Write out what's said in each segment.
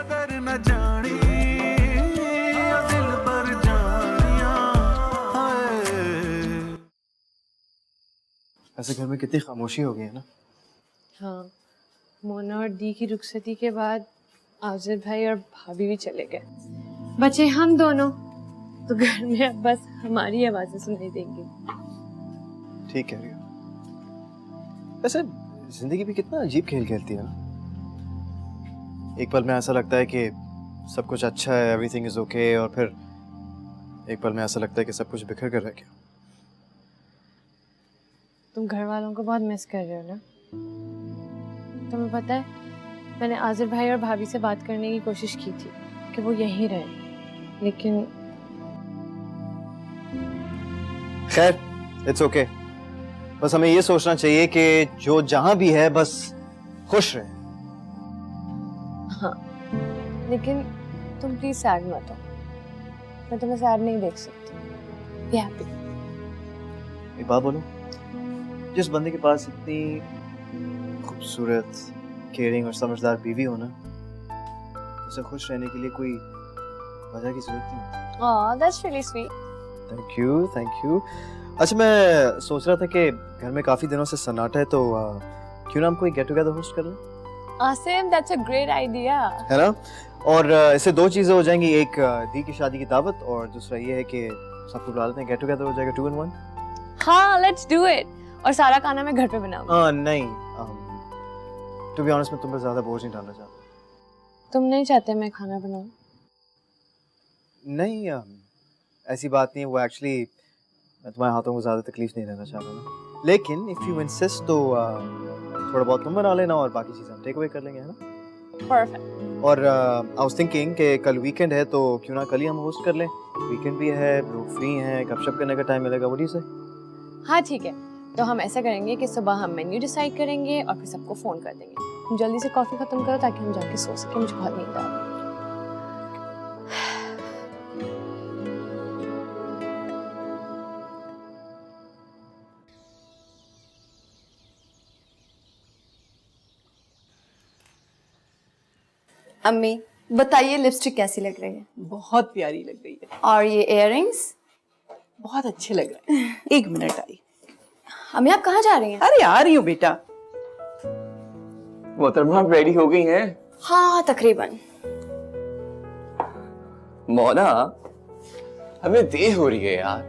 कदर न जानी दिल पर जानिया हाय। ऐसे घर में कितनी खामोशी हो गई है ना। हाँ, मोना और दी की रुखसती के बाद आजिर भाई और भाभी भी चले गए, बचे हम दोनों। तो घर में अब बस हमारी आवाजें सुनाई देंगी। ठीक कह रही हो। वैसे जिंदगी भी कितना अजीब खेल खेलती है ना। एक पल में ऐसा लगता है कि सब कुछ अच्छा है, एवरीथिंग इज ओके, और फिर एक पल में ऐसा लगता है कि सब कुछ बिखर कर रह गया। तुम घर वालों को बहुत मिस कर रहे हो ना। तुम्हें पता है, मैंने आजिर भाई और भाभी से बात करने की कोशिश की थी कि वो यहीं रहे, लेकिन खैर इट्स ओके। बस हमें ये सोचना चाहिए कि जो जहां भी है बस खुश रहे। हाँ, लेकिन तुम प्लीज सैड मत हो। मैं तुम्हें सैड नहीं देख सकती। Be happy. एक बात बोलूं, जिस बंदे के पास इतनी खूबसूरत, केयरिंग और समझदार बीवी हो ना, उसे खुश रहने के लिए कोई वजह की जरूरत नहीं होती। Oh, that's really sweet. Thank you, thank you. अच्छा, मैं सोच रहा था कि घर में काफी दिनों से सन्नाटा है, तो क्यों ना हम कोई गेट टुगेदर होस्ट कर लें? Asim, that's a great idea. है ना। और इससे दो चीजें हो जाएंगी, एक दी की शादी की दावत, और दूसरा ये है कि सबको बुला लेते हैं, गेट टुगेदर हो जाएगा 2 in 1। हाँ, लेट्स डू इट। और सारा खाना मैं घर पे बनाऊंगी। नहीं, टू बी ऑनेस्ट मैं तुम पर ज्यादा बोझ नहीं डालना चाहता। तुम नहीं चाहते मैं खाना बनाऊं? नहीं, ऐसी बात नहीं है। वो एक्चुअली मैं तुम्हारे हाथों को ज्यादा तकलीफ नहीं देना चाहता ना, लेकिन इफ यू इंसिस्ट तो थोड़ा बहुत तुम बना लेना और बाकी चीजें हम टेक अवे कर लेंगे, है ना। परफेक्ट। और आई वाज थिंकिंग कि कल वीकेंड है, तो क्यों ना कल ही हम होस्ट कर लें। वीकेंड भी है, लोग फ्री हैं, गपशप करने का टाइम मिलेगा। व्हाट डू यू से? हाँ ठीक है, तो हम ऐसा करेंगे कि सुबह हम मेन्यू डिसाइड करेंगे और फिर सबको फोन कर देंगे। तुम जल्दी से कॉफी खत्म करो ताकि हम जाके सो सके, मुझे बहुत नींद आ रही है। अम्मी बताइए, लिपस्टिक कैसी लग रही है? बहुत प्यारी लग रही है। और ये इयररिंग्स? बहुत अच्छे लग रहे हैं। एक मिनट आई। अम्मी आप कहाँ जा रही हैं? अरे आ रही हूँ बेटा। मोहतरमा आप रेडी हो गई हैं? हाँ तकरीबन। मौना, हमें देर हो रही है यार।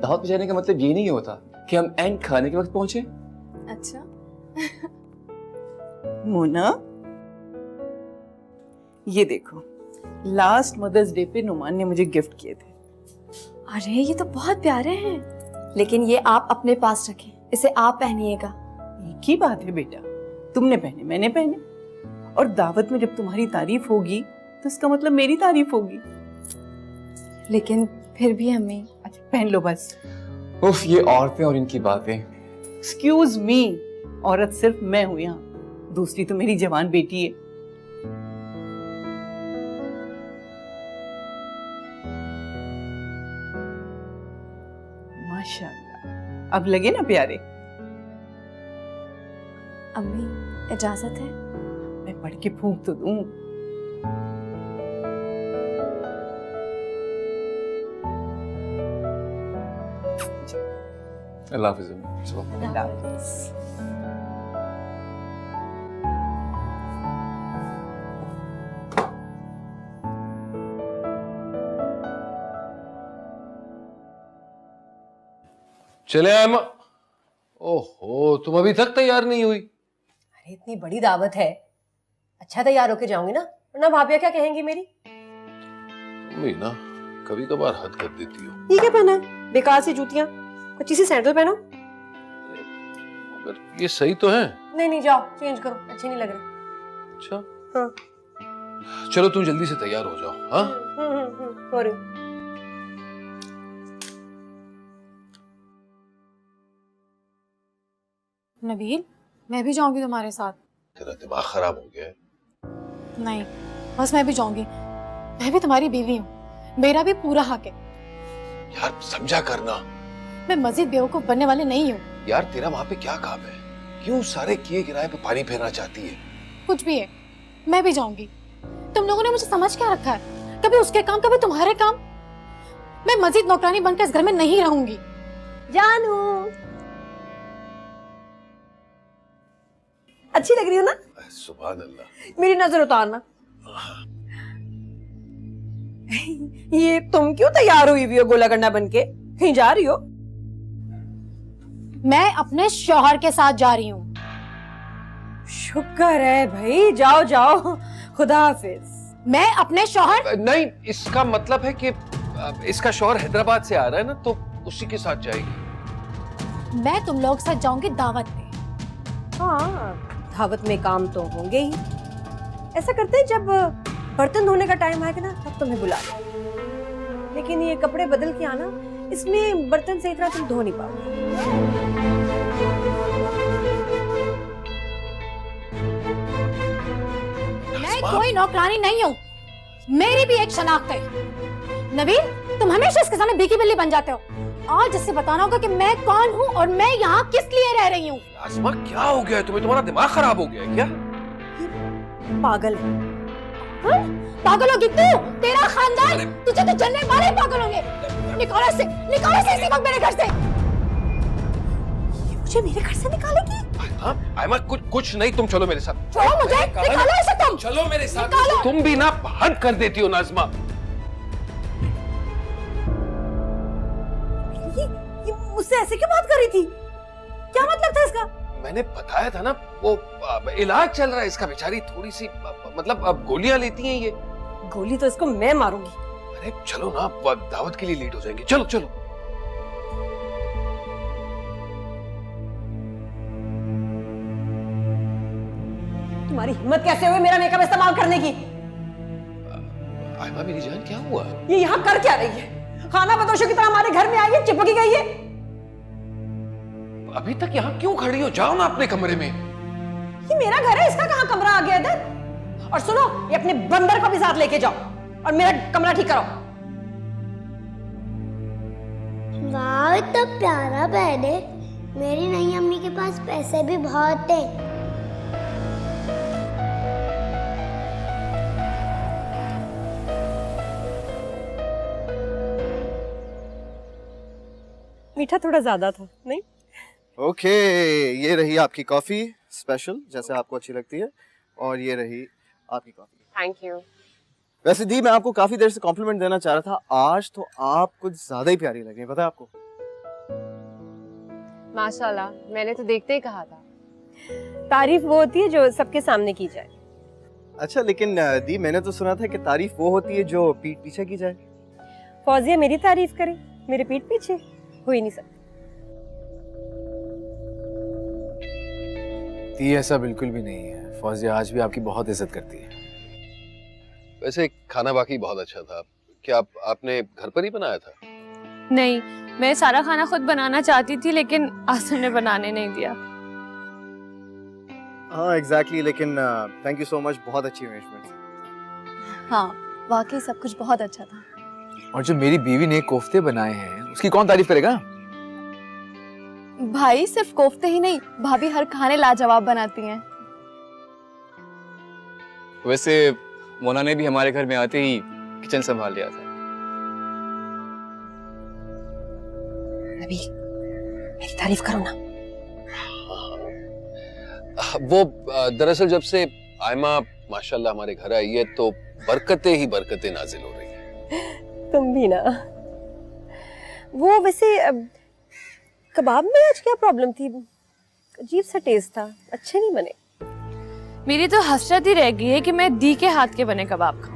दावत पे जाने का मतलब ये नहीं होता कि हम एंड खाने के वक्त पहुंचे। अच्छा। मोना, ये देखो, लास्ट मदर्स डे पे नुमान ने मुझे गिफ्ट किए थे। अरे ये तो बहुत प्यारे हैं, लेकिन ये आप अपने पास रखें, इसे आप पहनिएगा। एक ही बात है बेटा, तुमने पहने मैंने पहने, और दावत में जब तुम्हारी तारीफ होगी तो इसका मतलब मेरी तारीफ होगी। लेकिन फिर भी अम्मी। अच्छा पहन लो बस। उफ, ये औरतें और इनकी बातें। एक्सक्यूज मी, औरत सिर्फ मैं हूं यहाँ, दूसरी तो मेरी जवान बेटी है। माशाल्लाह, अब लगे ना प्यारे। अम्मी इजाजत है? मैं पढ़ के फूंक तो दूं। अल्लाह हाफिज़। अल्लाह हाफिज़। चले आए ओहो, तुम अभी तक तैयार नहीं हुई? अरे इतनी बड़ी दावत है, अच्छा तैयार होके जाऊंगी ना, वरना भाभिया क्या कहेंगी मेरी। तुम भी ना कभी कभार हद कर देती हो। ये क्या पहना है? बेकार सी जूतियां, अच्छी सी सैंडल पहनो। मगर ये सही तो है। नहीं नहीं, जाओ चेंज करो, अच्छे नहीं लग रहे। अच्छा हाँ चलो तुम जल्दी से तैयार हो जाओ। हाँ हो रही हूँ। नबील, मैं भी जाऊंगी तुम्हारे साथ। तेरा दिमाग खराब हो गया है। नहीं, बस मैं भी जाऊंगी। मैं भी तुम्हारी बीवी हूँ, मेरा भी पूरा हक है। यार समझा करना। मैं मजीद बेवकूफ बनने वाली नहीं हूँ। यार तेरा वहाँ पे क्या काम है? क्यों सारे किए किराए पे पानी फेरना चाहती है? कुछ भी है, मैं भी जाऊंगी। तुम लोगों ने मुझे समझ क्या रखा है? कभी उसके काम, कभी तुम्हारे काम। मैं मजीद नौकरानी बनकर इस घर में नहीं रहूंगी। जानू अच्छी लग रही हो ना? सुभान अल्लाह। मेरी नजर उतारना। ये तुम क्यों तैयार हुई हुई हो गोला गंडा बनके? कहीं जा रही हो? मैं अपने शौहर के साथ जा रही हूँ। शुक्र है भाई, जाओ जाओ, खुदा हाफिज। मैं अपने शौहर नहीं, इसका मतलब है कि इसका शौहर हैदराबाद से आ रहा है ना, तो उसी के साथ जाएगी। मैं तुम लोग साथ जाऊंगी दावत पे। हाँ, दावत में काम तो होंगे ही। ऐसा करते हैं, जब बर्तन धोने का टाइम आएगा ना तब तुम्हें बुला लें। लेकिन ये कपड़े बदल के आना, इसमें बर्तन से इतना तुम धो नहीं पाओगे। मैं कोई नौकरानी नहीं हूँ, मेरी भी एक शनाख्त है। नबील, तुम हमेशा इसके सामने बीकी बिल्ली बन जाते हो। आज इससे बताना होगा कि मैं कौन हूँ और मैं यहाँ किस लिए रह रही हूँ। आसमा, क्या हो गया तुम्हें? तुम्हारा दिमाग खराब हो गया है क्या? पागल है। हाँ? पागल होगी तू, तेरा खानदान, तुझे तो जन्ने वाले ही पागल होंगे। निकालो से इसी वक्त मेरे घर से। ये मुझे मेरे घर से निकालेगी? आयमा, कुछ नहीं, तुम चलो मेरे साथ। छोड़ो मुझे, निकालो इसे तुम। चलो मेरे साथ। निकालो। तुम भी ना हद कर देती हो नाज़मा। ये मुझसे ऐसे क्यों बात कर रही थी? क्या मतलब था इसका? मैंने बताया था ना, वो इलाज चल रहा है इसका। बेचारी थोड़ी सी मतलब अब गोलियां लेती हैं ये। गोली तो इसको मैं मारूंगी। अरे चलो ना, दावत के लिए लेट हो जाएंगे। चलो चलो। तुम्हारी हिम्मत कैसे हुई मेरा मेकअप इस्तेमाल करने की? आयमा मेरी जान, क्या हुआ? ये यहाँ कर क्या रही है? खाना बदोशों की तरह हमारे घर में आई है, चिपकी गई है। अभी तक यहाँ क्यों खड़ी हो? जाओ ना अपने कमरे में। ये मेरा घर है, इसका कहाँ कमरा आ गया इधर? और सुनो, ये अपने बंदर को भी साथ लेके जाओ और मेरा कमरा ठीक करो। वाह, इतना प्यारा बेड है। मेरी नई अम्मी के पास पैसे भी बहुत हैं। मीठा थोड़ा ज्यादा था, नहीं? ओके, ये रही आपकी कॉफी स्पेशल, जैसे आपको अच्छी लगती है, और ये रही आपकी कॉफी। Thank you. वैसे दी, मैं आपको काफी देर से कॉम्प्लीमेंट देना चाह रहा था। आज तो आप कुछ ज्यादा ही प्यारी लग रही है, पता है आपको? माशाल्लाह, मैंने तो देखते ही कहा था। तारीफ वो होती है जो सबके सामने की जाए। अच्छा, लेकिन दी, मैंने तो सुना था कि तारीफ वो होती है जो पीठ पीछे की जाए। फौजिया मेरी तारीफ करे, मेरे पीठ पीछे हो ही नहीं सकता। दी, ऐसा बिल्कुल भी नहीं है। फौजिया आज भी आपकी बहुत इज्जत करती है। वैसे खाना बाकी बहुत अच्छा था। क्या आपने घर पर ही बनाया था? नहीं, मैं सारा खाना खुद बनाना चाहती थी, लेकिन आसिम ने बनाने नहीं दिया। हाँ एग्जैक्टली, लेकिन थैंक यू सो मच, बहुत अच्छी अरेंजमेंट। हाँ, वाकई सब कुछ बहुत अच्छा था। और जो मेरी बीवी ने कोफ्ते बनाए हैं, उसकी कौन तारीफ करेगा? भाई, सिर्फ कोफ्ते ही नहीं, भाभी हर खाने लाजवाब बनाती हैं। वैसे मोना ने भी हमारे घर में आते ही किचन संभाल लिया था। नबील, मेरी तारीफ करो ना। वो दरअसल जब से आयमा माशाल्लाह हमारे घर आई है, तो बरकतें ही बरकतें नाजिल हो रही हैं। तुम भी ना। वो वैसे कबाब में आज क्या प्रॉब्लम थी? अजीब सा टेस्ट था, अच्छे नहीं बने। मेरी तो हसरत ही रह गई है कि मैं दी के हाथ के बने कबाब खाऊं।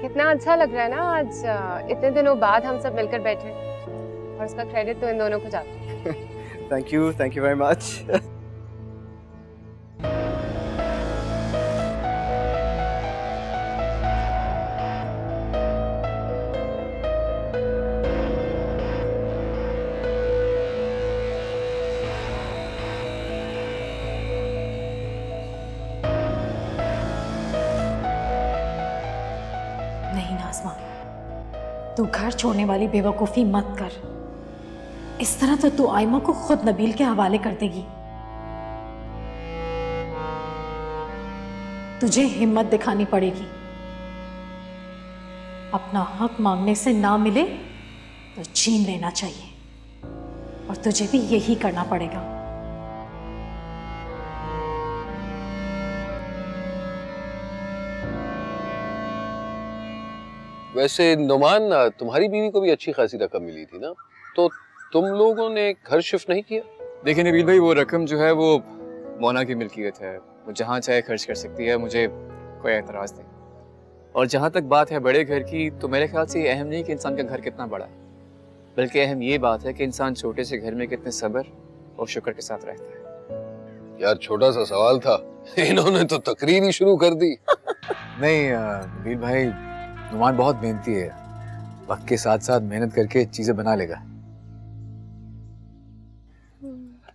कितना अच्छा लग रहा है ना आज, इतने दिनों बाद हम सब मिलकर बैठे हैं। और उसका क्रेडिट तो इन दोनों को जाता है। Thank you very much. नहीं नाज़मा, तू घर छोड़ने वाली बेवकूफ़ी मत कर। इस तरह तो तू आयमा को खुद नबील के हवाले कर देगी। तुझे हिम्मत दिखानी पड़ेगी। अपना हक मांगने से ना मिले तो छीन लेना चाहिए, और तुझे भी यही करना पड़ेगा। वैसे नुमान, तुम्हारी बीवी को भी अच्छी खासी रकम मिली थी ना, तो तुम लोगों ने घर शिफ्ट नहीं किया? देखिए नबील भाई, वो रकम जो है वो मोना की मिल्कियत है, वो जहाँ चाहे खर्च कर सकती है, मुझे कोई एतराज़ नहीं। और जहाँ तक बात है बड़े घर की, तो मेरे ख्याल से ये अहम नहीं कि इंसान का घर कितना बड़ा है, बल्कि अहम ये बात है कि इंसान छोटे से घर में कितने सब्र और शुक्र के साथ रहता है। यार छोटा सा सवाल था, इन्होंने तो तकरीर ही शुरू कर दी। नहीं नबील भाई, नुमान बहुत मेहनती है, वक्त के साथ साथ मेहनत करके चीजें बना लेगा।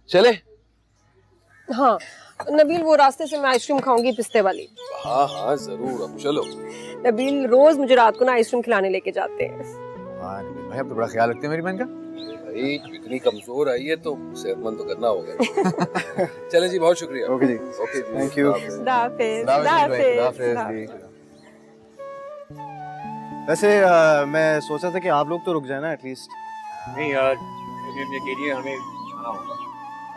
चले? हाँ नबील, वो रास्ते से मैं आइसक्रीम खाऊंगी, पिस्ते वाली। हाँ हाँ जरूर, अब चलो। नबील रोज मुझे रात को ना आइसक्रीम खिलाने लेके जाते हैं। हाँ नबील भाई, अब तो बड़ा ख्याल रखते हैं मेरी बहन का। भाई इतनी कमजोर आई है तो सेहतमंद तो करना होगा। चले जी, बहुत शुक्रिया। ओके जी, ओके जी, थैंक यू। वैसे मैं सोचा था कि आप लोग तो रुक जाए ना एटलीस्ट। नहीं यार, अकेले हमें जाना होगा।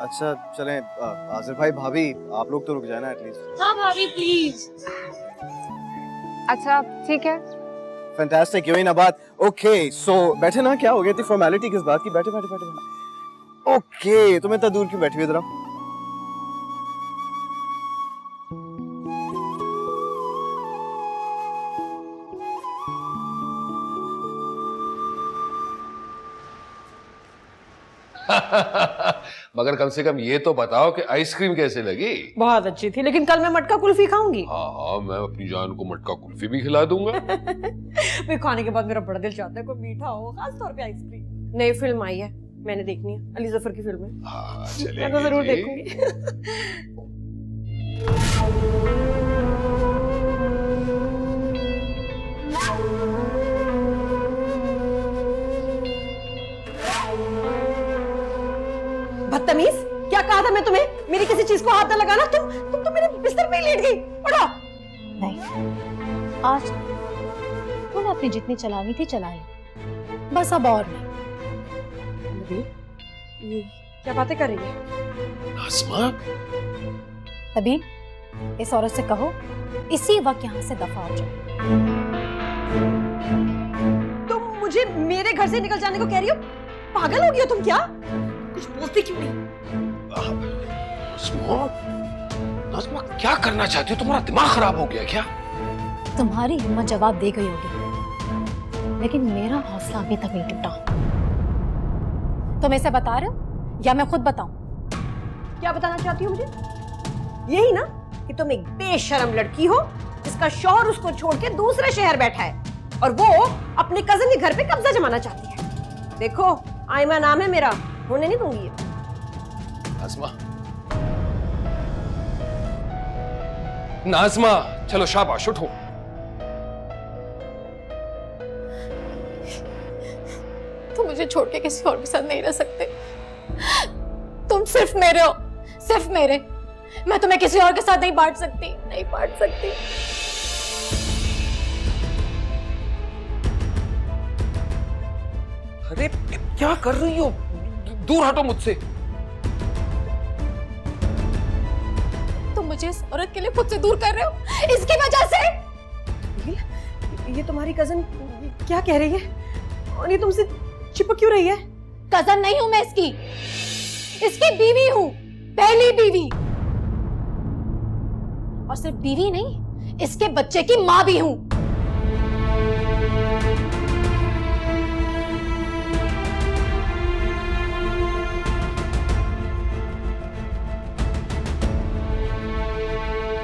अच्छा चलें, आसिफ भाई, भाभी, आप लोग तो रुक जाए ना एटलीस्ट। हाँ भाभी प्लीज। अच्छा ठीक है। फैंटास्टिक, यही ना बात। ओके सो बैठे ना, क्या हो गया थी फॉर्मेलिटी किस बात की? बैठे बैठे बैठे। ओके, तुम इतना दूर क्यों बैठी हुई? इधर आओ। मगर कम से कम ये तो बताओ कि आइसक्रीम कैसे लगी? बहुत अच्छी थी, लेकिन कल मैं मटका कुल्फी खाऊंगी। हाँ हाँ, मैं अपनी जान को मटका कुल्फी भी खिला दूंगा। फिर खाने के बाद मेरा बड़ा दिल चाहता है कोई मीठा हो, खास तौर पे आइसक्रीम। नई फिल्म आई है, मैंने देखनी है, अली जफर की फिल्म है। हाँ चलेंगे मैं तो जरूर जी। देखूंगी। बदतमीज, क्या कहा था मैं तुम्हें? मेरी किसी चीज को हाथ न लगाना। तुम तो मेरे बिस्तर पे ही लेट गई। उठो। नहीं, आज तूने अपनी जितनी चलानी थी चला ली, बस अब और नहीं। ये क्या बातें कर रही है? नाज़मा, तभी इस औरत से कहो इसी वक्त यहाँ से दफा हो जाए। तुम मुझे मेरे घर से निकल जाने को कह रही हो? पागल हो गई हो तुम क्या? कुछ बोलती क्यों नहीं? नाज़मा क्या करना चाहती हो? तुम्हारा दिमाग खराब हो गया क्या? तुम्हारी हिम्मत जवाब दे गई होगी, लेकिन मेरा हौसला अभी तक नहीं टूटा। तुम इसे बता रहे हो या मैं खुद बताऊं? क्या बताना चाहती हो मुझे? यही ना कि तुम एक बेशरम लड़की हो जिसका शौहर उसको छोड़ के दूसरे शहर बैठा है और वो अपने कजन के घर पे कब्जा जमाना चाहती है। देखो, आयमा नाम है मेरा, होने नहीं दूंगी ये। नाज़मा, नाज़मा, चलो शाबाश, उठो। तुम मुझे छोड़ के किसी और के साथ नहीं रह सकते। तुम सिर्फ मेरे हो, सिर्फ मेरे। मैं तुम्हें किसी और के साथ नहीं बांट सकती, नहीं बांट सकती। अरे क्या कर रही हो? दूर हटो मुझसे। तुम मुझे इस औरत के लिए खुद से दूर कर रहे हो, इसकी वजह से। ये तुम्हारी कजन क्या कह रही है और ये तुमसे चिपक क्यों रही है? कजन नहीं हूं मैं इसकी, इसकी बीवी हूं, पहली बीवी। और सिर्फ बीवी नहीं, इसके बच्चे की मां भी हूं।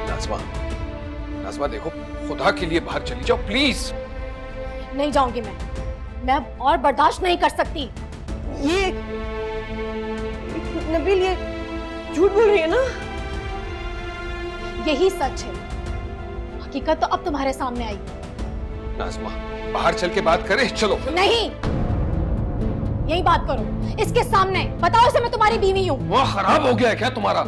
नाज़मा, नाज़मा देखो, खुदा के लिए बाहर चली जाओ प्लीज। नहीं जाऊंगी मैं अब और बर्दाश्त नहीं कर सकती। ये नबील, ये झूठ बोल रही है ना? यही सच है, हकीकत तो अब तुम्हारे सामने आई। नाज़मा, बाहर चल के बात करें, चलो। नहीं, यही बात करो इसके सामने, बताओ इसे मैं तुम्हारी बीवी हूँ। वहाँ खराब हो गया है क्या तुम्हारा?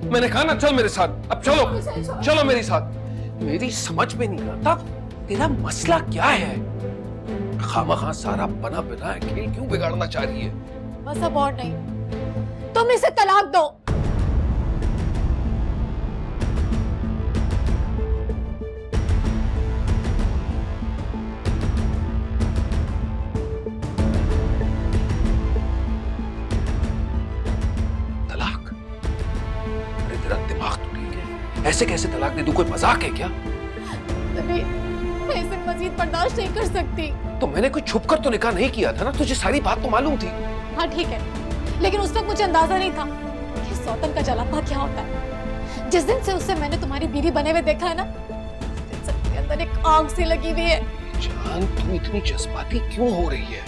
मैंने कहा ना चल मेरे साथ, अब चलो, चलो मेरे साथ। मेरी समझ में नहीं आता तेरा मसला क्या है? खामखा सारा बना बनाया खेल क्यों बिगाड़ना चाह रही है? बस अब और नहीं, तुम इसे तलाक दो। तलाक? अरे तेरा दिमाग तो ठीक है, ऐसे कैसे तलाक दे दूं? कोई मजाक है क्या? मैं इसे मजीद बर्दाश्त नहीं कर सकती। तो मैंने कोई छुप कर तो निकाह नहीं किया था ना, तुझे सारी बात तो मालूम थी। हाँ ठीक है, लेकिन उस वक्त मुझे अंदाजा नहीं था कि सौतन का जलापा क्या होता है। जिस दिन से उससे मैंने तुम्हारी बीवी बने हुए देखा है ना, उस दिन से मेरे अंदर एक आग सी लगी हुई है। जान तू इतनी जज्बाती क्यों हो रही है?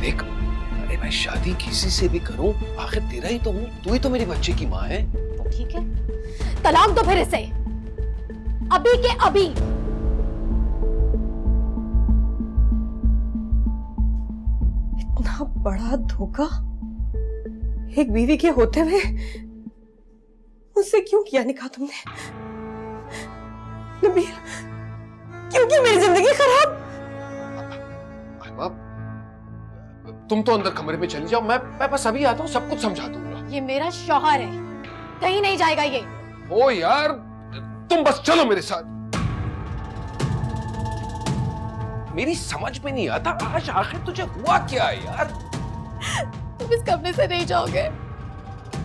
देख, अरे मैं शादी किसी से भी करूं, आखिर तेरा ही तो हूं, तू ही तो मेरी बच्चे की माँ है। तो ठीक है, तलाक दो फिर इसे, अभी के अभी। इतना बड़ा धोखा एक बीवी के होते हुए मुझसे क्यों किया निकाह तुमने? नबील, क्यों की मेरी जिंदगी खराब? तुम तो अंदर कमरे में चली जाओ, मैं बस अभी आता हूँ, सब कुछ समझा दूंगा। ये मेरा शौहर है, कहीं नहीं जाएगा ये। ओ यार, तुम बस चलो मेरे साथ। मेरी समझ में नहीं आता आज आखिर तुझे हुआ क्या है यार? तुम इस कमरे से नहीं जाओगे,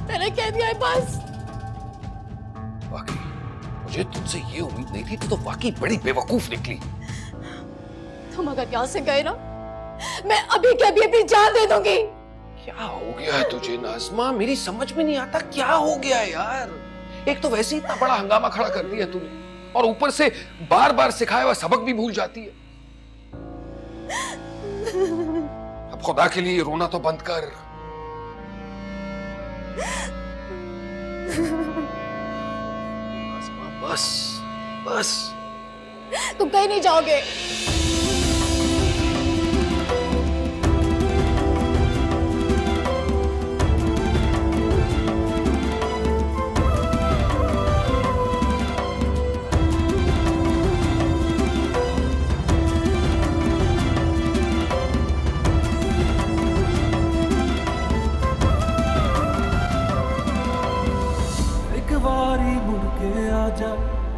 मैंने कह दिया है बस। वाकई मुझे तुमसे ये उम्मीद नहीं थी, तो वाकई बड़ी बेवकूफ निकली। तुम अगर यहाँ से गए ना, मैं अभी के अभी अपनी जान दे दूंगी। क्या हो गया है तुझे नाज़मा? मेरी समझ में नहीं आता क्या हो गया है यार। एक तो वैसे ही इतना बड़ा हंगामा खड़ा कर दिया तूने, और ऊपर से बार बार सिखाया हुआ सबक भी भूल जाती है। अब खुदा के लिए रोना तो बंद कर। बस बस, तुम कहीं नहीं जाओगे।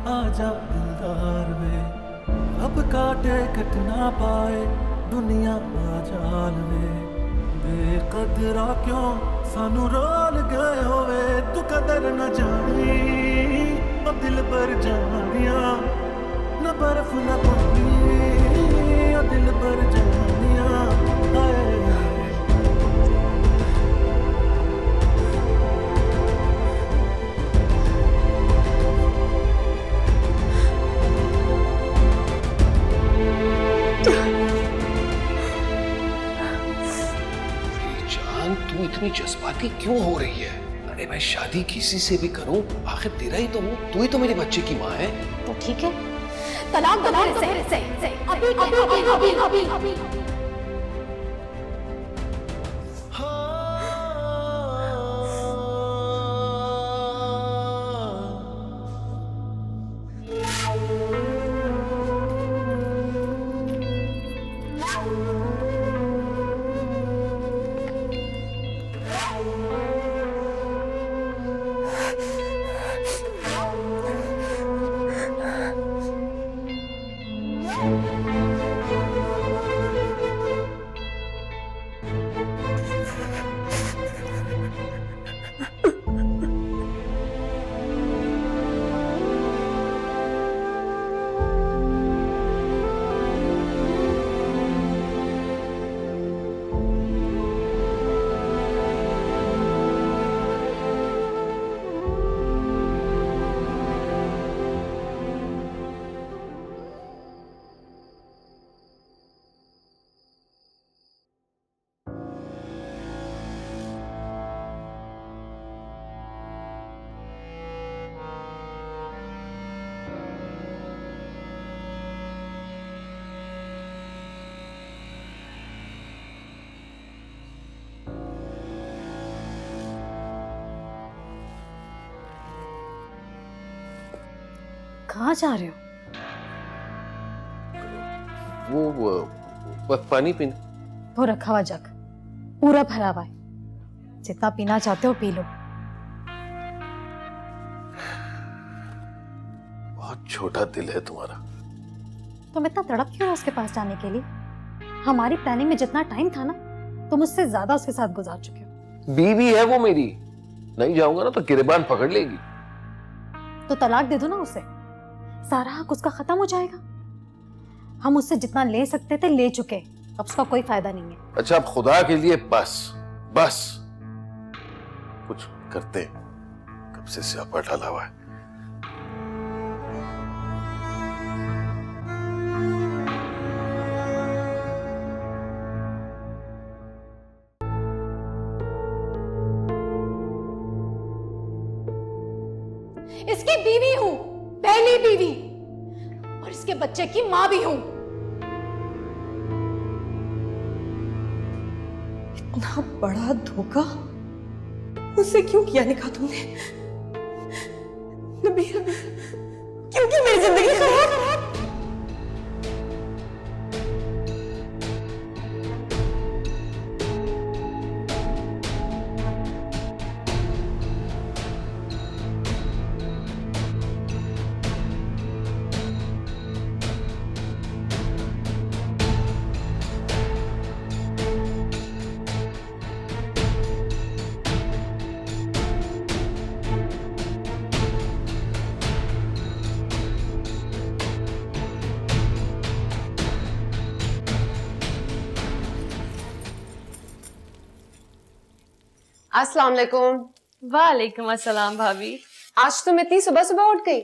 आजा दिलदार वे, अब काटे कट ना पाए दुनिया बाजाल वे। बेकदरा क्यों सानू रोल गए होवे, तू कदर न जानी ओ दिल पर जानिया, न बर्फ न पानी ओ दिल पर जानिया। तू इतनी जज्बाती क्यों हो रही है? अरे मैं शादी किसी से भी करूं, आखिर तेरा ही तो हूं, तू ही तो मेरे बच्चे की माँ है। तो ठीक है, तलाक दो से अभी अभी अभी अभी। कहाँ जा रहे हो? वो पानी पीने। वो रखा हुआ जग पूरा भरा हुआ है, जितना पीना चाहते हो पी लो। बहुत छोटा दिल है तुम्हारा। तुम इतना तड़प क्यों हो उसके पास जाने के लिए? हमारी प्लानिंग में जितना टाइम था ना, तुम उससे ज्यादा उसके साथ गुजार चुके हो। बीवी है वो मेरी, नहीं जाऊंगा ना तो गिरबान पकड़ लेगी। तो तलाक दे दो ना उसे, सारा हक उसका खत्म हो जाएगा। हम उससे जितना ले सकते थे ले चुके, अब उसका कोई फायदा नहीं है। अच्छा अब खुदा के लिए बस बस कुछ करते हैं, कब से स्यापा डाला हुआ है। इसकी बीवी हूं, पहली बीवी, और इसके बच्चे की मां भी हूं। इतना बड़ा धोखा मुझसे क्यों किया निकाह तुमने? नबील, क्यों की मेरी जिंदगी खराब? अस्सलाम वालेकुम। वालेकुम अस्सलाम भाभी। आज तुम इतनी सुबह सुबह उठ गई?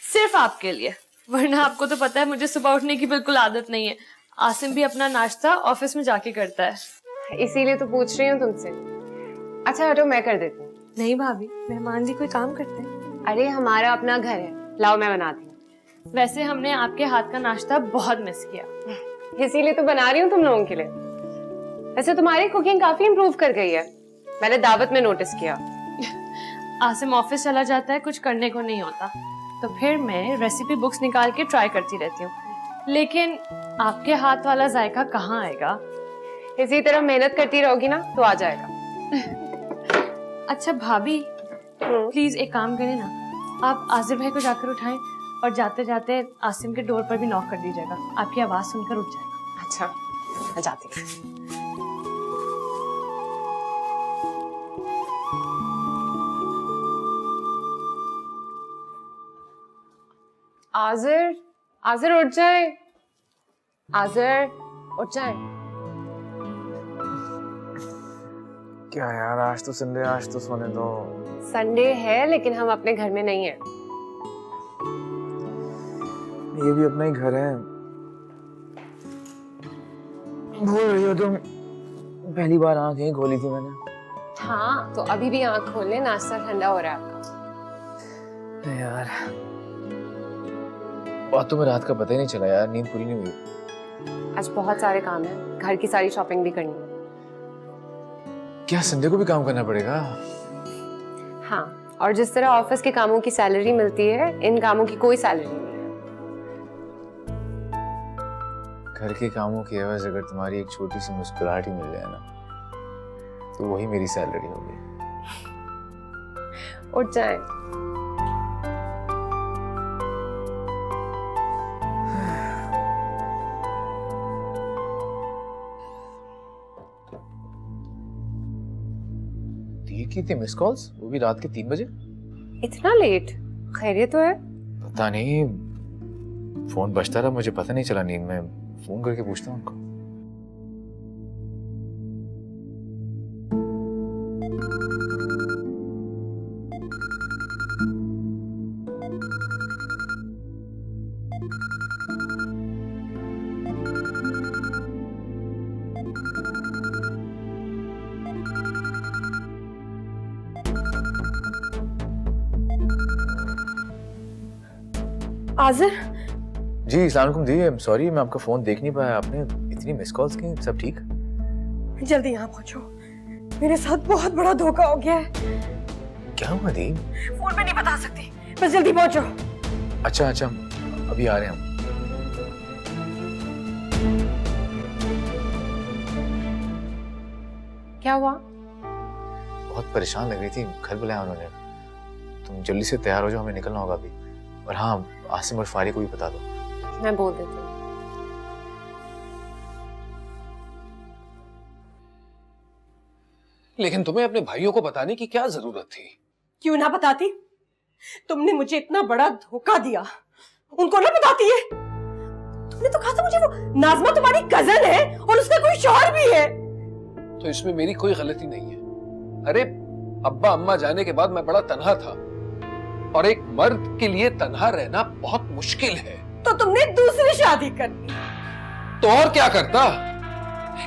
सिर्फ आपके लिए, वरना आपको तो पता है मुझे सुबह उठने की बिल्कुल आदत नहीं है। आसिम भी अपना नाश्ता ऑफिस में जाके करता है, इसीलिए तो पूछ रही हूँ तुमसे। अच्छा हटो, मैं कर देती हूँ। नहीं भाभी, मेहमान भी कोई काम करते हैं। अरे हमारा अपना घर है, लाओ मैं बनाती हूँ। वैसे हमने आपके हाथ का नाश्ता बहुत मिस किया, इसीलिए तो बना रही हूँ तुम लोगों के लिए। वैसे तुम्हारी कुकिंग काफी इम्प्रूव कर गई है, मैंने दावत में नोटिस किया। आसिम ऑफिस चला जाता है, कुछ करने को नहीं होता, तो फिर मैं रेसिपी बुक्स निकाल के ट्राई करती रहती हूँ, लेकिन आपके हाथ वाला जायका कहाँ आएगा? इसी तरह मेहनत करती रहोगी ना तो आ जाएगा। अच्छा भाभी, प्लीज एक काम करें ना, आप आसिफ भाई को जाकर उठाएं और जाते जाते आसिम के डोर पर भी नॉक कर दीजिएगा, आपकी आवाज सुनकर उठ जाएगा। अच्छा, मैं जाती हूँ। आज़िर, आज़िर उठ जाए, आज़िर उठ जाए। क्या यार, आज तो संडे, आज तो सोने दो। संडे है लेकिन हम अपने घर में नहीं है। ये भी अपना ही घर है। भूल रही हो तुम, पहली बार आंख यहीं खोली थी मैंने। हाँ तो अभी भी आंख खोल ले, नाश्ता ठंडा हो रहा है आपका। यार बातों में रात का पता ही नहीं चला यार, नींद पूरी नहीं हुई। आज बहुत सारे काम हैं, घर की सारी शॉपिंग भी करनी है। क्या संडे को भी काम करना पड़ेगा? हाँ, और जिस तरह ऑफिस के कामों की सैलरी मिलती है, इन कामों की कोई सैलरी नहीं है। घर के कामों की एवज अगर तुम्हारी एक छोटी सी मुस्कुराहट ही मिल जाए ना, तो वही मेरी सैलरी होगी। उठ जाए। की थी मिस कॉल्स, वो भी रात के 3 बजे। इतना लेट? खैरियत तो है? पता नहीं, फोन बजता रहा, मुझे पता नहीं चला नींद में। फोन करके पूछता हूँ उनको। आज़िर जी, अस्सलाम वालेकुम दी, सॉरी मैं आपका फोन देख नहीं पाया। आपने इतनी मिस कॉल्स की, सब ठीक? जल्दी यहाँ पहुँचो, मेरे साथ बहुत बड़ा धोखा हो गया है। क्या हुआ दी? फोन पे नहीं बता सकती, बस जल्दी पहुँचो। अच्छा अच्छा, अभी आ रहे हैं हम। क्या हुआ? बहुत परेशान लग रही थी, घर बुलाया उन्होंने। तुम जल्दी से तैयार हो जाओ, हमें निकलना होगा अभी। और हाँ, आसिम और फारी को भी बता दो। मैं बोल देती हूँ। लेकिन तुम्हें अपने भाइयों को बताने की क्या जरूरत थी? क्यों ना बताती? तुमने मुझे इतना बड़ा धोखा दिया, उनको ना बताती है? तुमने तो कहा था मुझे वो नाज़मा तुम्हारी कजन है और उसका कोई शौहर भी है। तो इसमें मेरी कोई गलती नहीं है। अरे अब्बा अम्मा जाने के बाद मैं बड़ा तन्हा था, और एक मर्द के लिए तन्हा रहना बहुत मुश्किल है। तो तुमने दूसरी शादी कर ली। तो और क्या करता?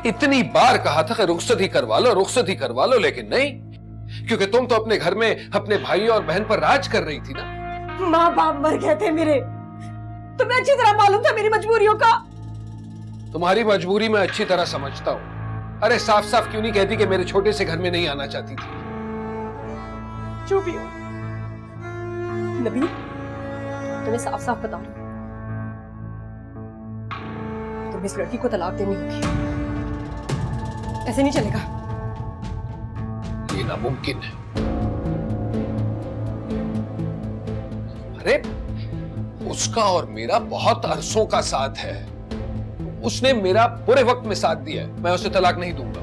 इतनी बार कहा था कि रुखसत ही करवा लो, रुखसत ही करवा लो, लेकिन नहीं, क्योंकि तुम तो अपने घर में अपने भाइयों और बहन पर राज कर रही थी ना। माँ बाप मर गए थे मेरे, तुम्हें अच्छी तरह मालूम था मेरी मजबूरियों का। तुम्हारी मजबूरी मैं अच्छी तरह समझता हूँ। अरे साफ साफ क्यों नहीं कहती कि मेरे छोटे से घर में नहीं आना चाहती थी? चुप ही हो नबील, तुम्हें साफ साफ बता रही हूं, तुम्हें इस लड़की को तलाक देनी होगी। ऐसे नहीं चलेगा। ये नामुमकिन है। अरे उसका और मेरा बहुत अरसों का साथ है। उसने मेरा बुरे वक्त में साथ दिया है, मैं उसे तलाक नहीं दूंगा।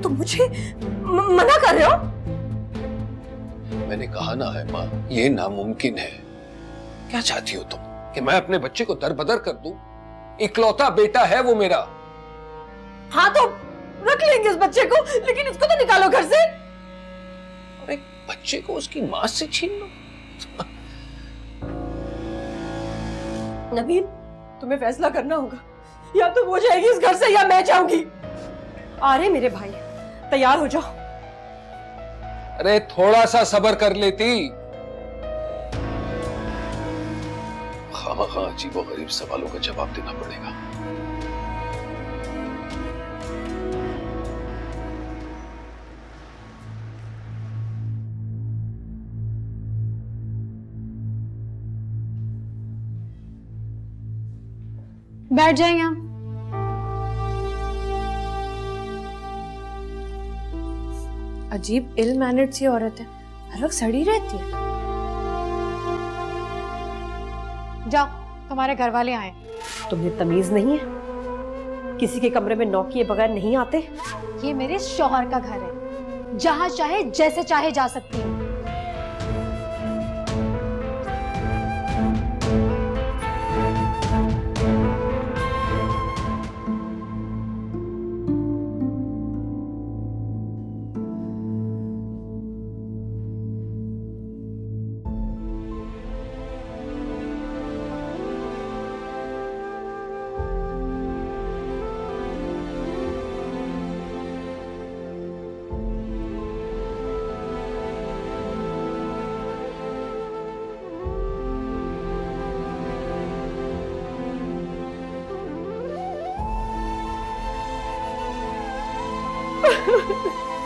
तुम मुझे मना कर रहे हो? मैंने कहा ना है माँ, ये नामुमकिन है। क्या चाहती हो तुम, कि मैं अपने बच्चे को दरबदर कर दूं? इकलौता बेटा है वो मेरा। हाँ तो रख लेंगे उस बच्चे को, लेकिन इसको तो निकालो घर से। और एक बच्चे को उसकी माँ से छीन लो? नबील, तुम्हें फैसला करना होगा, या तो वो जाएगी इस घर से या मैं जाऊंगी। आ रहे मेरे भाई, तैयार हो जाओ। अरे थोड़ा सा सब्र कर लेती। खामखा अजीब और गरीब सवालों का जवाब देना पड़ेगा। बैठ जाए यहाँ। अजीब इल मैनर्ड सी औरत है, हर वक्त सड़ी रहती है। जाओ, तुम्हारे घर वाले आए। तुम्हें तमीज नहीं है? किसी के कमरे में नॉक किए बगैर नहीं आते? ये मेरे शौहर का घर है, जहां चाहे जैसे चाहे जा सकती हूँ।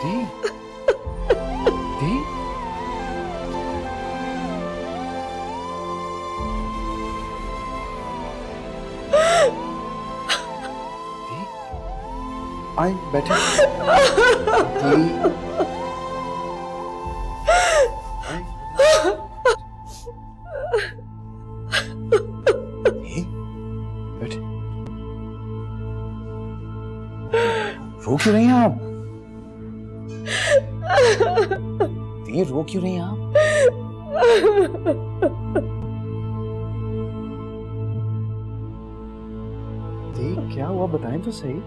दी, दी, आए बैठे। दी, आए। दी, बैठे। रो क्यों रही हैं आप? दी, रो क्यों रही हैं आप? दी, क्या हुआ बताएं तो सही।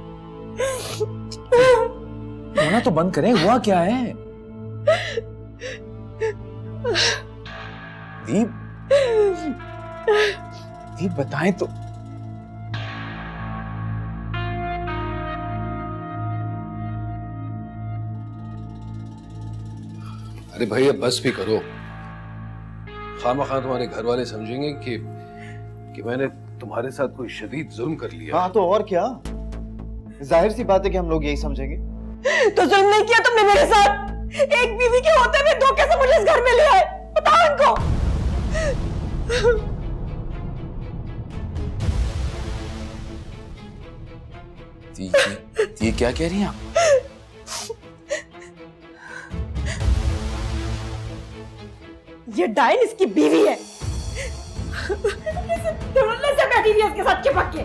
रोना तो बंद करें, हुआ क्या है? दीप, दीप बताएं तो। अरे भाई अब बस भी करो। खामखा तुम्हारे घर वाले समझेंगे कि मैंने तुम्हारे साथ कोई शदीद जुल्म कर लिया। हाँ तो और क्या, जाहिर सी बात है कि हम लोग यही समझेंगे। तो जुल्म नहीं किया तुमने मेरे साथ? एक बीवी के होते हुए धोखे से मुझे इस घर में ले आए, बताओ इनको। क्या कह रही हैं आप? ये डायन इसकी बीवी है। धुड़ल्ले से बैठी हुई है उसके साथ चिपक के।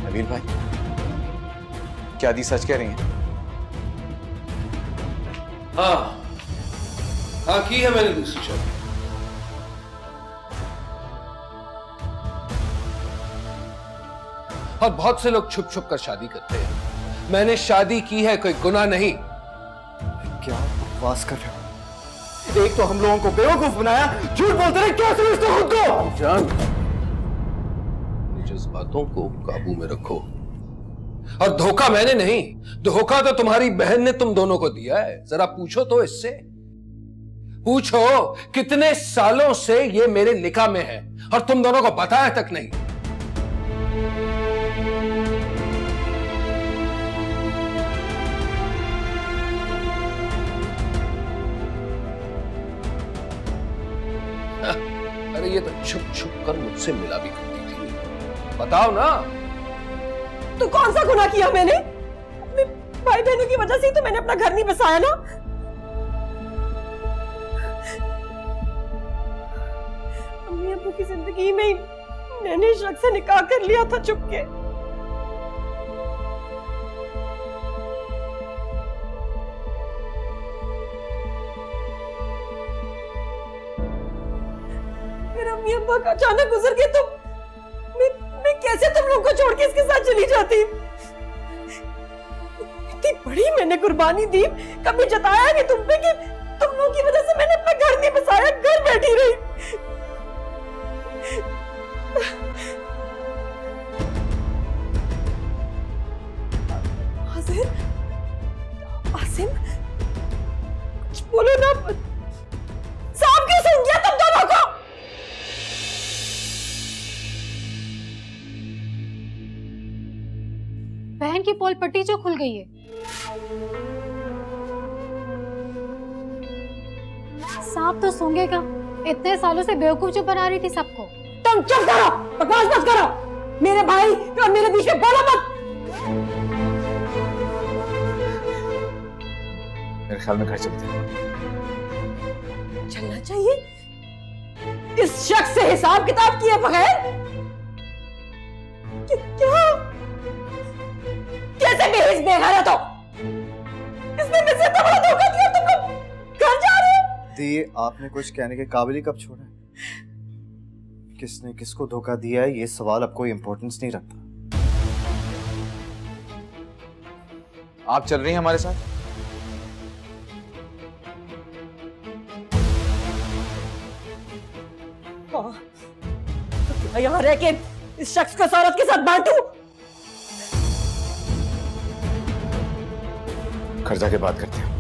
नबील भाई, क्या दी सच कह रही हैं? हाँ की है मैंने दूसरी शादी। और बहुत से लोग छुप छुप कर शादी करते हैं। मैंने शादी की है, कोई गुनाह नहीं। क्या बकवास कर रहे हो? एक तो हम लोगों को बेवकूफ बनाया, झूठ बोलते रहे, क्या समझते हो खुद को? जान, जज्बातों को काबू में रखो। और धोखा मैंने नहीं, धोखा तो तुम्हारी बहन ने तुम दोनों को दिया है। जरा पूछो तो इससे, पूछो कितने सालों से ये मेरे निकाह में है और तुम दोनों को बताया तक नहीं। अरे ये तो छुप छुप कर मुझसे मिला भी करती थी। बताओ ना। तो कौन सा गुनाह किया मैंने? अपने भाई बहनों की वजह से ही तो मैंने अपना घर नहीं बसाया ना। अम्मी अब्बू की जिंदगी में ही मैंने इस शख्स से निकाह कर लिया था चुपके। अम्मी अब्बा का अचानक गुजर गए तो मैं कैसे तुम लोगों को छोड़ के इसके साथ चली जाती? इतनी बड़ी मैंने कुर्बानी दी, कभी जताया नहीं तुम पे कि तुम लोगों की वजह से मैंने अपना घर नहीं बसाया, घर बैठी रही। आसिम, कुछ बोलो ना। सांप क्यों सूंघ गया तुम दोनों को? बहन की पोल पट्टी जो खुल गई है। सांप तो सूंघेगा, इतने सालों से बेवकूफ जो बना रही थी सबको। तुम चुप करो, बकवास मत करो। मेरे भाई और मेरे बीच में बोलो मत। मेरे ख्याल में घर चलते हैं। चलना चाहिए? इस शख्स से हिसाब किताब किए बगैर क्या? कैसे बेहिस बेघर हो तो? इसने मुझसे इतना बड़ा धोखा दिया, तुम लोग घर जा रहे हो? दी, आपने कुछ कहने के काबिल ही कब छोड़ा? किसने किसको धोखा दिया है ये सवाल अब कोई इंपॉर्टेंस नहीं रखता। आप चल रही हैं हमारे साथ? हाँ, तो क्या यहाँ रह के इस शख्स को इस औरत के साथ बांटूं? घर जाके बात करते हैं।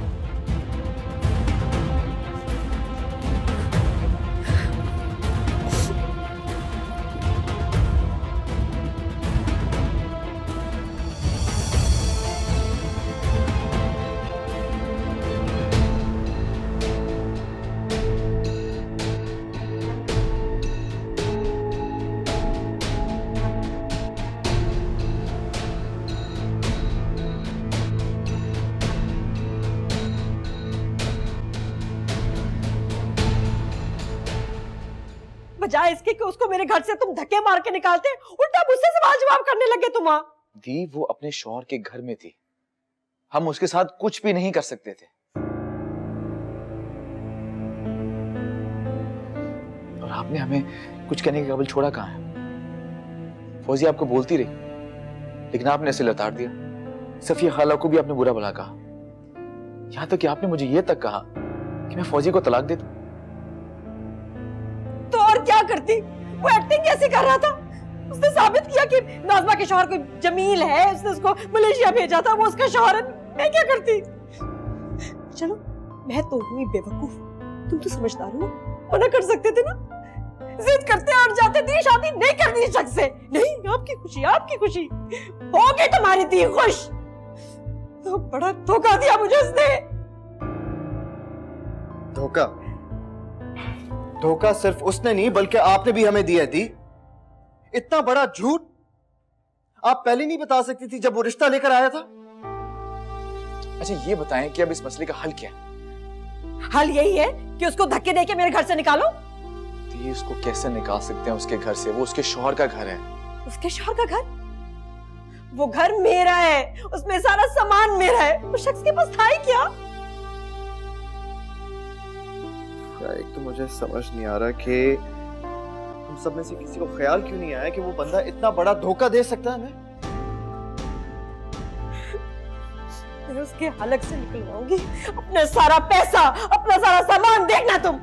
बजाय इसके कि उसको मेरे घर से तुम धक्के मार के निकालते, उल्टा मुझसे सवाल जवाब करने लगे तुम। दी, वो अपने शौहर के घर में थी, हम उसके साथ कुछ भी नहीं कर सकते थे। और आपने हमें कुछ कहने के काबिल छोड़ा कहां है? फौजी आपको बोलती रही, लेकिन आपने इसे लताड़ दिया। सफिया खाला को भी आपने बुरा भला कहा, यहां तक कि आपने मुझे यह तक कहा कि मैं फौजी को तलाक दे दूं। तो और क्या करती? वो एक्टिंग कैसे कर रहा था? उसने साबित किया कि नाज़मा के शौहर कोई जमील है, उसने उसको मलेशिया भेजा था, वो उसका शौहर है। मैं क्या करती? चलो, मैं तो हुई बेवकूफ, तुम तो समझदार हो, मना कर सकते थे ना। जिद करते और जाते थे, शादी नहीं करनी शख्स से। नहीं, आपकी खुशी, आपकी खुशी हो गई, तुम्हारी थी खुश। तो बड़ा धोखा दिया मुझे उसने। धोखा? धोखा सिर्फ उसने नहीं बल्कि आपने भी हमें दिया दी। इतना बड़ा झूठ आप पहले नहीं बता सकती थी जब वो रिश्ता लेकर आया था? अच्छा ये बताएं कि अब इस मसले का हल क्या है? हल यही है कि उसको धक्के देके मेरे घर से निकालो। दी उसको कैसे निकाल सकते हैं उसके घर से? वो उसके शौहर का घर है। उसके शौहर का घर? वो घर मेरा है, उसमें सारा सामान मेरा है। उस शख्स के पास था ही क्या? एक तो मुझे समझ नहीं आ रहा कि हम सब में से किसी को ख्याल क्यों नहीं आया कि वो बंदा इतना बड़ा धोखा दे सकता है हमें। मैं उसके हलक से निकलवाऊंगी अपना सारा पैसा, अपना सारा सामान। देखना तुम।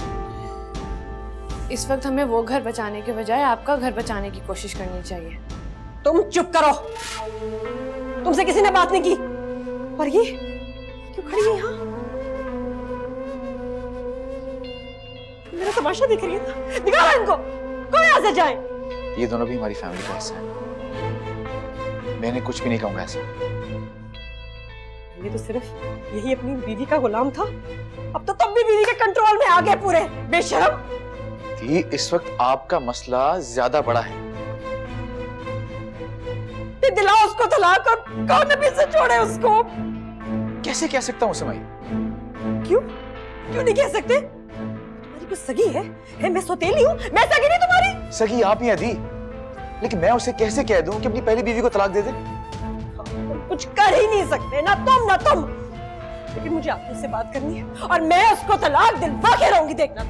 इस वक्त हमें वो घर बचाने के बजाय आपका घर बचाने की कोशिश करनी चाहिए। तुम चुप करो, तुमसे किसी ने बात नहीं की। पर ये क्यों खड़ी है यहाँ? मेरा तमाशा देख रही है ना? निकालो इनको, कोई यहाँ से जाए। ये दोनों भी हमारी फैमिली का हिस्सा है। मैंने कुछ भी नहीं कहूंगा ऐसा। ये तो सिर्फ यही अपनी बीवी का गुलाम था, अब तो तब भी बीवी के कंट्रोल में आ गए पूरे। बेशर्म। दी इस वक्त आपका मसला ज्यादा बड़ा है। दिलाओ उसको तलाक और कौन नबी से छोड़े उसको। कैसे कह सकता हूँ समय? क्यों क्यों नहीं कह सकते? तुम्हारी कुछ सगी है? मैं सौतेली हूँ? मैं सगी नहीं तुम्हारी? सगी आप ही हैं दी, लेकिन मैं उसे कैसे कह दूं कि अपनी पहली बीवी को तलाक दे दे? तुम कुछ कर ही नहीं सकते, ना तुम ना तुम। लेकिन मुझे आपसे बात करनी है और मैं उसको तलाक दिलवा के रहूंगी। देखना।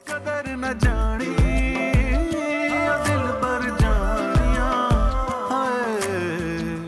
कदर न जान